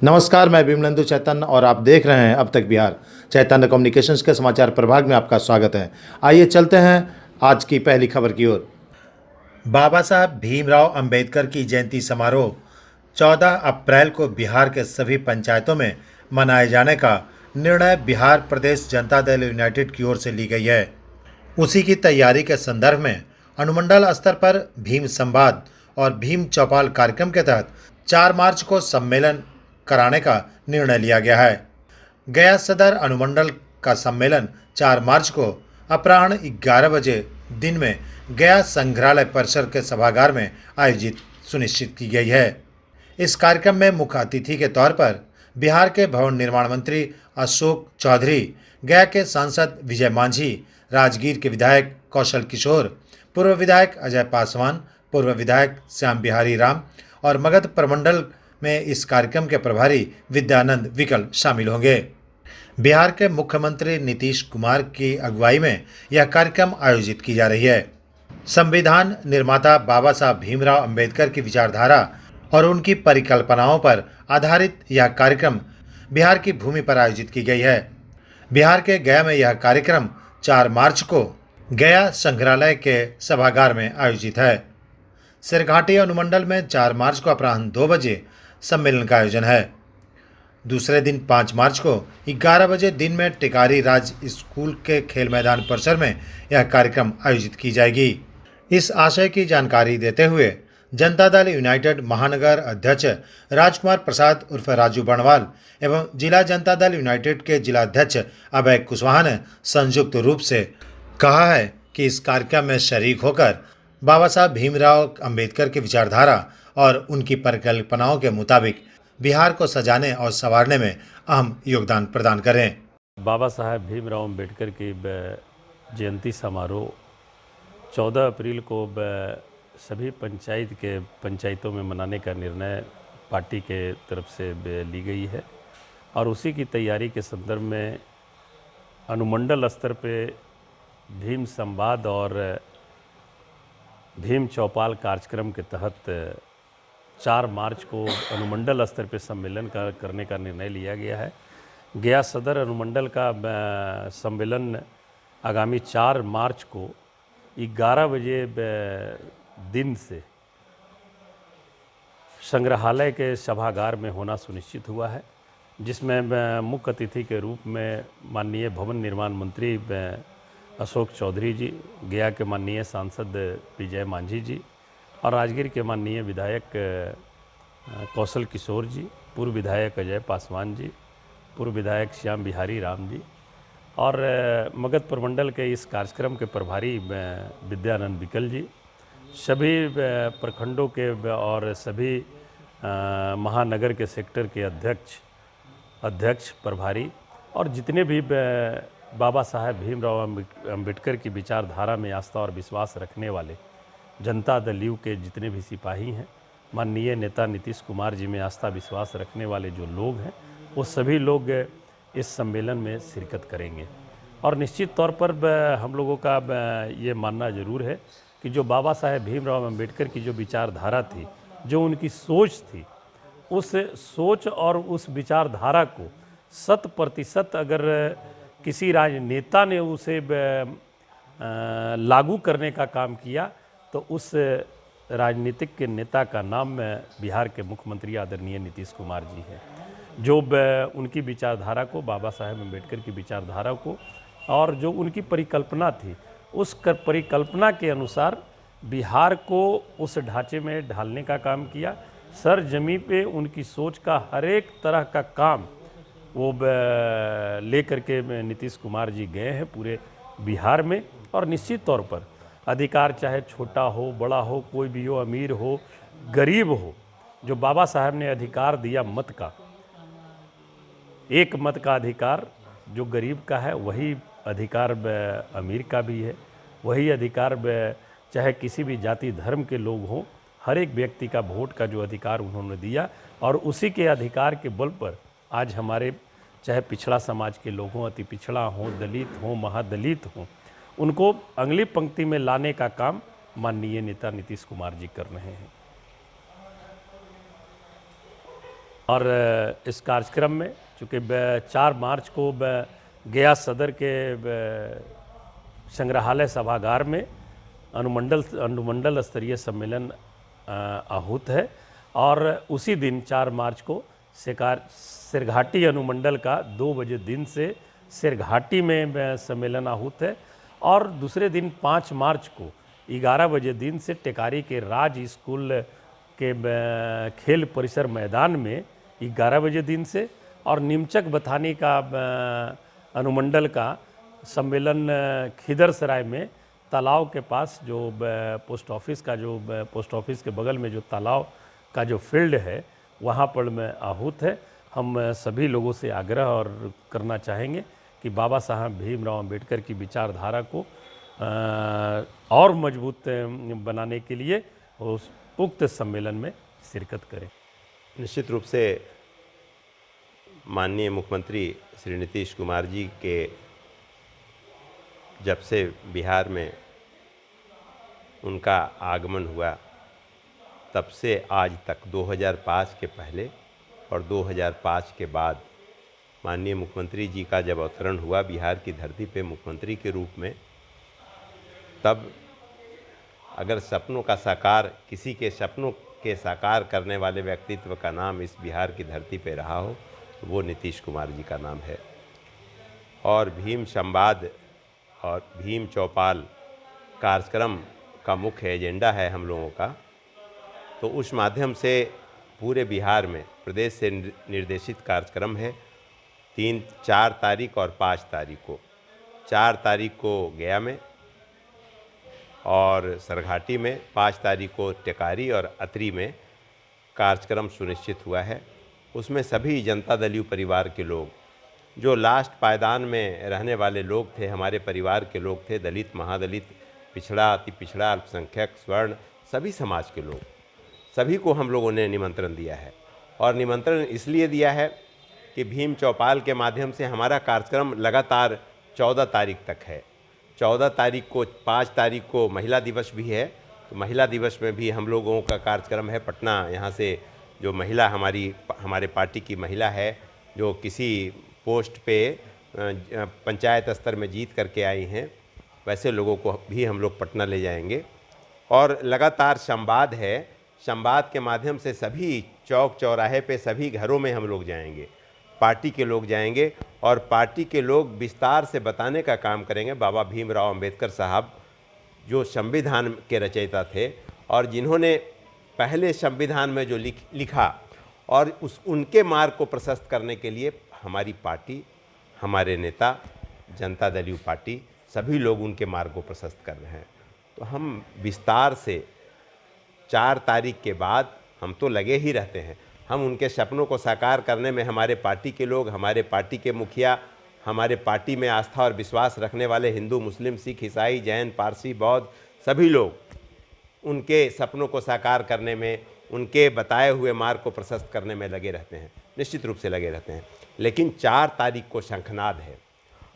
नमस्कार, मैं विमलेंदु चैतन्य और आप देख रहे हैं अब तक बिहार। चैतन्य कम्युनिकेशंस के समाचार प्रभाग में आपका स्वागत है। आइए चलते हैं आज की पहली खबर की ओर। बाबा साहब भीमराव अंबेडकर की जयंती समारोह 14 अप्रैल को बिहार के सभी पंचायतों में मनाए जाने का निर्णय बिहार प्रदेश जनता दल यूनाइटेड की ओर से ली गई है। उसी की तैयारी के संदर्भ में अनुमंडल स्तर पर भीम संवाद और भीम चौपाल कार्यक्रम के तहत 4 मार्च को सम्मेलन कराने का निर्णय लिया गया है। गया सदर अनुमंडल का सम्मेलन 4 मार्च को अपराह्न 11 बजे दिन में गया संग्रहालय परिसर के सभागार में आयोजित सुनिश्चित की गई है। इस कार्यक्रम में मुख्य अतिथि के तौर पर बिहार के भवन निर्माण मंत्री अशोक चौधरी, गया के सांसद विजय मांझी, राजगीर के विधायक कौशल किशोर, पूर्व विधायक अजय पासवान, पूर्व विधायक श्याम बिहारी राम और मगध प्रमंडल में इस कार्यक्रम के प्रभारी विद्यानंद विकल शामिल होंगे। बिहार के मुख्यमंत्री नीतीश कुमार की अगुवाई में यह कार्यक्रम आयोजित की जा रही है। संविधान निर्माता बाबा साहब भीमराव अंबेडकर की विचारधारा और उनकी परिकल्पनाओं पर आधारित यह कार्यक्रम बिहार की भूमि पर आयोजित की गई है। बिहार के गया में यह कार्यक्रम 4 मार्च को गया संग्रहालय के सभागार में आयोजित है। सिरघाटी अनुमंडल में 4 मार्च को अपराह्न 2 बजे सम्मेलन का आयोजन है। दूसरे दिन 5 मार्च को 11 बजे दिन में टिकारी राज स्कूल के खेल मैदान परिसर में यह कार्यक्रम आयोजित की जाएगी। इस आशय की जानकारी देते हुए जनता दल यूनाइटेड महानगर अध्यक्ष राजकुमार प्रसाद उर्फ राजू बर्णवाल एवं जिला जनता दल यूनाइटेड के जिलाध्यक्ष अभय कुशवाहा ने संयुक्त रूप से कहा है कि इस कार्यक्रम में शरीक होकर बाबा साहब भीमराव अंबेडकर की विचारधारा और उनकी परिकल्पनाओं के मुताबिक बिहार को सजाने और संवारने में अहम योगदान प्रदान करें। बाबा साहब भीमराव अंबेडकर की जयंती समारोह 14 अप्रैल को सभी पंचायतों में मनाने का निर्णय पार्टी के तरफ से ली गई है और उसी की तैयारी के संदर्भ में अनुमंडल स्तर पे भीम संवाद और भीम चौपाल कार्यक्रम के तहत 4 मार्च को अनुमंडल स्तर पर सम्मेलन करने का निर्णय लिया गया है। गया सदर अनुमंडल का सम्मेलन आगामी 4 मार्च को 11 बजे दिन से संग्रहालय के सभागार में होना सुनिश्चित हुआ है, जिसमें मुख्य अतिथि के रूप में माननीय भवन निर्माण मंत्री अशोक चौधरी जी, गया के माननीय सांसद विजय मांझी जी और राजगीर के माननीय विधायक कौशल किशोर जी, पूर्व विधायक अजय पासवान जी, पूर्व विधायक श्याम बिहारी राम जी और मगध प्रमंडल के इस कार्यक्रम के प्रभारी विद्यानंद विकल जी, सभी प्रखंडों के और सभी महानगर के सेक्टर के अध्यक्ष प्रभारी और जितने भी बाबा साहब भीमराव अंबेडकर की विचारधारा में आस्था और विश्वास रखने वाले जनता दल यू के जितने भी सिपाही हैं, माननीय नेता नीतीश कुमार जी में आस्था विश्वास रखने वाले जो लोग हैं, वो सभी लोग इस सम्मेलन में शिरकत करेंगे। और निश्चित तौर पर हम लोगों का ये मानना ज़रूर है कि जो बाबा साहेब भीमराव अंबेडकर की जो विचारधारा थी, जो उनकी सोच थी, उस सोच और उस विचारधारा को 100% अगर किसी राजनेता ने उसे लागू करने का काम किया तो उस राजनीतिक के नेता का नाम बिहार के मुख्यमंत्री आदरणीय नीतीश कुमार जी हैं, जो उनकी विचारधारा को, बाबा साहेब अम्बेडकर की विचारधारा को और जो उनकी परिकल्पना थी, उस परिकल्पना के अनुसार बिहार को उस ढांचे में ढालने का काम किया। सर जमीन पे उनकी सोच का हर एक तरह का काम वो लेकर के नीतीश कुमार जी गए हैं पूरे बिहार में। और निश्चित तौर पर अधिकार चाहे छोटा हो, बड़ा हो, कोई भी हो, अमीर हो, गरीब हो, जो बाबा साहब ने अधिकार दिया मत का, एक मत का अधिकार जो गरीब का है, वही अधिकार अमीर का भी है, वही अधिकार चाहे किसी भी जाति धर्म के लोग हों, हर एक व्यक्ति का वोट का जो अधिकार उन्होंने दिया और उसी के अधिकार के बल पर आज हमारे चाहे पिछड़ा समाज के लोग हों, अति पिछड़ा हों, दलित हों, महादलित हों, उनको अगली पंक्ति में लाने का काम माननीय नेता नीतीश कुमार जी कर रहे हैं। और इस कार्यक्रम में चूँकि 4 मार्च को गया सदर के संग्रहालय सभागार में अनुमंडल स्तरीय सम्मेलन आहूत है और उसी दिन 4 मार्च को सिरघाटी अनुमंडल का 2 बजे दिन से सिरघाटी में सम्मेलन आहूत है और दूसरे दिन 5 मार्च को 11 बजे दिन से टेकारी के राज स्कूल के खेल परिसर मैदान में 11 बजे दिन से और नीमचक बथानी का अनुमंडल का सम्मेलन खिदरसराय में तालाब के पास जो पोस्ट ऑफिस के बगल में जो तालाब का जो फील्ड है वहाँ पर में आहूत है। हम सभी लोगों से आग्रह और करना चाहेंगे कि बाबा साहब भीमराव अंबेडकर की विचारधारा को और मजबूत बनाने के लिए उस उक्त सम्मेलन में शिरकत करें। निश्चित रूप से माननीय मुख्यमंत्री श्री नीतीश कुमार जी के जब से बिहार में उनका आगमन हुआ तब से आज तक 2005 के पहले और 2005 के बाद माननीय मुख्यमंत्री जी का जब अवतरण हुआ बिहार की धरती पे मुख्यमंत्री के रूप में, तब अगर सपनों का साकार, किसी के सपनों के साकार करने वाले व्यक्तित्व का नाम इस बिहार की धरती पे रहा हो तो वो नीतीश कुमार जी का नाम है। और भीम संवाद और भीम चौपाल कार्यक्रम का मुख्य एजेंडा है हम लोगों का, तो उस माध्यम से पूरे बिहार में प्रदेश से निर्देशित कार्यक्रम है 3, 4 तारीख और 5 तारीख को। 4 तारीख को गया में और सरघाटी में, 5 तारीख को टेकारी और अतरी में कार्यक्रम सुनिश्चित हुआ है। उसमें सभी जनता दलीय परिवार के लोग, जो लास्ट पायदान में रहने वाले लोग थे, हमारे परिवार के लोग थे, दलित, महादलित, पिछड़ा, अति पिछड़ा, अल्पसंख्यक, स्वर्ण, सभी समाज के लोग, सभी को हम लोगों ने निमंत्रण दिया है। और निमंत्रण इसलिए दिया है कि भीम चौपाल के माध्यम से हमारा कार्यक्रम लगातार 14 तारीख तक है। 14 तारीख को, 5 तारीख को महिला दिवस भी है, तो महिला दिवस में भी हम लोगों का कार्यक्रम है। पटना यहाँ से जो महिला हमारे पार्टी की महिला है, जो किसी पोस्ट पे पंचायत स्तर में जीत करके आई हैं, वैसे लोगों को भी हम लोग पटना ले जाएंगे। और लगातार संवाद है, संवाद के माध्यम से सभी चौक चौराहे पे, सभी घरों में हम लोग जाएंगे, पार्टी के लोग जाएंगे और पार्टी के लोग विस्तार से बताने का काम करेंगे। बाबा भीमराव अंबेडकर साहब जो संविधान के रचयिता थे और जिन्होंने पहले संविधान में जो लिखा और उनके मार्ग को प्रशस्त करने के लिए हमारी पार्टी, हमारे नेता, जनता दलीय पार्टी, सभी लोग उनके मार्ग को प्रशस्त कर रहे हैं। तो हम विस्तार से 4 तारीख के बाद हम तो लगे ही रहते हैं। हम उनके सपनों को साकार करने में हमारे पार्टी के लोग, हमारे पार्टी के मुखिया, हमारे पार्टी में आस्था और विश्वास रखने वाले हिंदू, मुस्लिम, सिख, ईसाई, जैन, पारसी, बौद्ध, सभी लोग उनके सपनों को साकार करने में, उनके बताए हुए मार्ग को प्रशस्त करने में लगे रहते हैं, निश्चित रूप से लगे रहते हैं। लेकिन 4 तारीख को शंखनाद है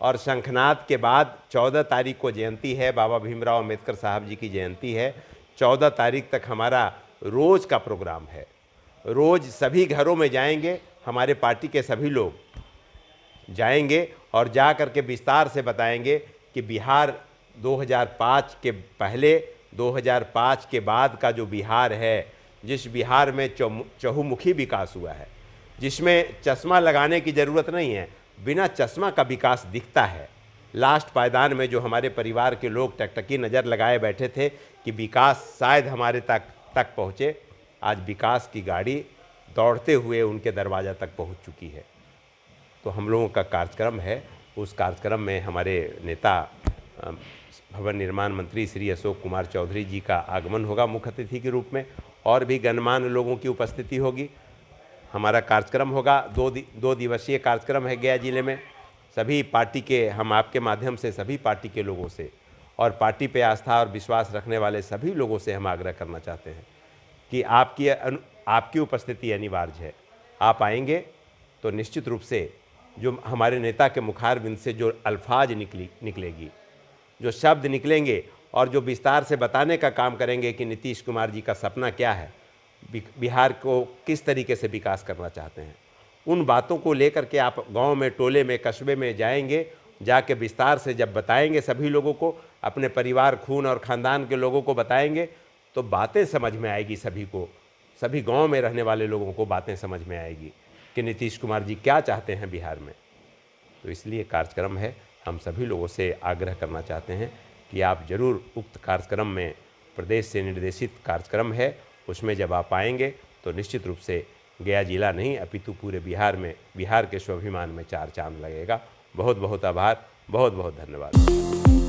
और शंखनाद के बाद 14 तारीख को जयंती है, बाबा भीमराव अंबेडकर साहब जी की जयंती है। 14 तारीख तक हमारा रोज़ का प्रोग्राम है। रोज़ सभी घरों में जाएंगे, हमारे पार्टी के सभी लोग जाएंगे और जा कर के विस्तार से बताएंगे कि बिहार 2005 के पहले, 2005 के बाद का जो बिहार है, जिस बिहार में चहुमुखी विकास हुआ है, जिसमें चश्मा लगाने की ज़रूरत नहीं है, बिना चश्मा का विकास दिखता है। लास्ट पायदान में जो हमारे परिवार के लोग टकटकी नज़र लगाए बैठे थे कि विकास शायद हमारे तक पहुँचे, आज विकास की गाड़ी दौड़ते हुए उनके दरवाज़ा तक पहुँच चुकी है। तो हम लोगों का कार्यक्रम है, उस कार्यक्रम में हमारे नेता भवन निर्माण मंत्री श्री अशोक कुमार चौधरी जी का आगमन होगा मुख्य अतिथि के रूप में, और भी गणमान्य लोगों की उपस्थिति होगी। हमारा कार्यक्रम होगा, 2 दिवसीय कार्यक्रम है गया जिले में। सभी पार्टी के, हम आपके माध्यम से सभी पार्टी के लोगों से और पार्टी पे आस्था और विश्वास रखने वाले सभी लोगों से हम आग्रह करना चाहते हैं कि आपकी उपस्थिति अनिवार्य है। आप आएंगे तो निश्चित रूप से जो हमारे नेता के मुखारबिंद से जो अल्फाज निकलेगी, जो शब्द निकलेंगे और जो विस्तार से बताने का काम करेंगे कि नीतीश कुमार जी का सपना क्या है, बिहार को किस तरीके से विकास करना चाहते हैं। उन बातों को लेकर के आप गांव में, टोले में, कस्बे में जाएंगे, जाके विस्तार से जब बताएंगे सभी लोगों को, अपने परिवार, खून और ख़ानदान के लोगों को बताएंगे, तो बातें समझ में आएगी सभी को, सभी गांव में रहने वाले लोगों को बातें समझ में आएगी कि नीतीश कुमार जी क्या चाहते हैं बिहार में। तो इसलिए कार्यक्रम है, हम सभी लोगों से आग्रह करना चाहते हैं कि आप ज़रूर उक्त कार्यक्रम में, प्रदेश से निर्देशित कार्यक्रम है, उसमें जब आप आएंगे तो निश्चित रूप से गया जिला नहीं अपितु पूरे बिहार में, बिहार के स्वाभिमान में चार चांद लगेगा। बहुत बहुत आभार, बहुत बहुत धन्यवाद।